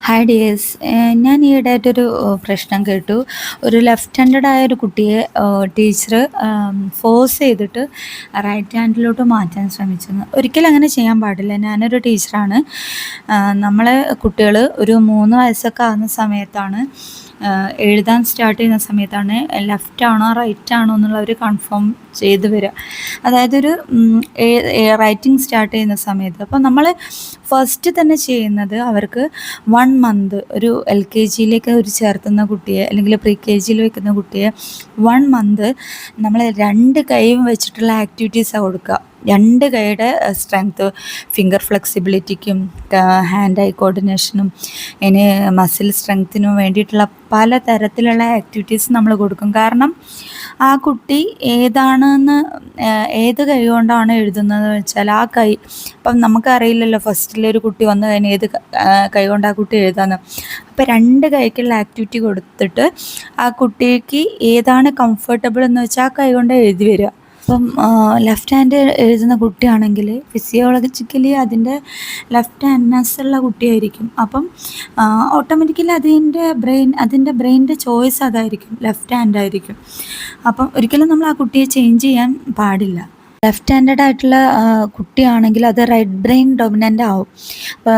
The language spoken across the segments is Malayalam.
Hi dears. ഞാൻ ഈയിടെയായിട്ടൊരു പ്രശ്നം കേട്ടു. ഒരു ലെഫ്റ്റ് ഹാൻഡഡ് ആയ ഒരു കുട്ടിയെ ടീച്ചർ ഫോഴ്സ് ചെയ്തിട്ട് റൈറ്റ് ഹാൻഡിലോട്ട് മാറ്റാൻ ശ്രമിച്ചെന്ന്. ഒരിക്കലും അങ്ങനെ ചെയ്യാൻ പാടില്ല. ഞാനൊരു ടീച്ചറാണ്. നമ്മളെ കുട്ടികൾ ഒരു 3 വയസ്സൊക്കെ ആകുന്ന സമയത്താണ് എഴുതാൻ സ്റ്റാർട്ട് ചെയ്യുന്ന സമയത്താണ് ലെഫ്റ്റ് ആണോ റൈറ്റ് ആണോ എന്നുള്ളവർ കൺഫേം ചെയ്ത് വരിക. അതായത് ഒരു റൈറ്റിംഗ് സ്റ്റാർട്ട് ചെയ്യുന്ന സമയത്ത് അപ്പോൾ നമ്മൾ ഫസ്റ്റ് തന്നെ ചെയ്യുന്നത് അവർക്ക് 1 മന്ത് ഒരു LKG ഒരു ചേർത്തുന്ന കുട്ടിയെ അല്ലെങ്കിൽ പ്രീ KGയിൽ വെക്കുന്ന കുട്ടിയെ 1 മന്ത് നമ്മൾ 2 കൈയും വെച്ചിട്ടുള്ള ആക്ടിവിറ്റീസാണ് കൊടുക്കുക. 2 കൈയുടെ സ്ട്രെങ്ത്ത്, ഫിംഗർ ഫ്ലെക്സിബിലിറ്റിക്കും ഹാൻഡ് ഐ കോർഡിനേഷനും ഇനി മസിൽ സ്ട്രെങ്ത്തിനും വേണ്ടിയിട്ടുള്ള പല തരത്തിലുള്ള ആക്ടിവിറ്റീസ് നമ്മൾ കൊടുക്കും. കാരണം ആ കുട്ടി ഏത് കൈ കൊണ്ടാണ് എഴുതുന്നത് വെച്ചാൽ ആ കൈ ഇപ്പം നമുക്കറിയില്ലല്ലോ ഫസ്റ്റിലൊരു കുട്ടി വന്നു കഴിഞ്ഞാൽ ഏത് കൈ കൊണ്ട് ആ കുട്ടി എഴുതാന്ന്. അപ്പോൾ 2 കൈക്കുള്ള ആക്ടിവിറ്റി കൊടുത്തിട്ട് ആ കുട്ടിക്ക് ഏതാണ് കംഫർട്ടബിൾ എന്ന് വെച്ചാൽ ആ കൈ കൊണ്ട് എഴുതി വരിക. അപ്പം ലെഫ്റ്റ് ഹാൻഡ് എഴുതുന്ന കുട്ടിയാണെങ്കിൽ ഫിസിയോളജിക്കലി അതിൻ്റെ ലെഫ്റ്റ് ഹാൻഡ്നെസ്സുള്ള കുട്ടിയായിരിക്കും. അപ്പം ഓട്ടോമാറ്റിക്കലി അതിൻ്റെ ബ്രെയിനിൻ്റെ ചോയ്സ് അതായിരിക്കും, ലെഫ്റ്റ് ഹാൻഡ് ആയിരിക്കും. അപ്പം ഒരിക്കലും നമ്മൾ ആ കുട്ടിയെ ചേഞ്ച് ചെയ്യാൻ പാടില്ല. ലെഫ്റ്റ് ഹാൻഡഡ് ആയിട്ടുള്ള കുട്ടിയാണെങ്കിൽ അത് റൈറ്റ് ബ്രെയിൻ ഡൊമിനൻ്റ് ആവും. അപ്പോൾ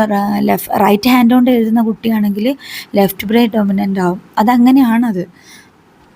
റൈറ്റ് ഹാൻഡ് കൊണ്ട് എഴുതുന്ന കുട്ടിയാണെങ്കിൽ ലെഫ്റ്റ് ബ്രെയിൻ ഡൊമിനൻ്റ് ആവും. അതങ്ങനെയാണത്.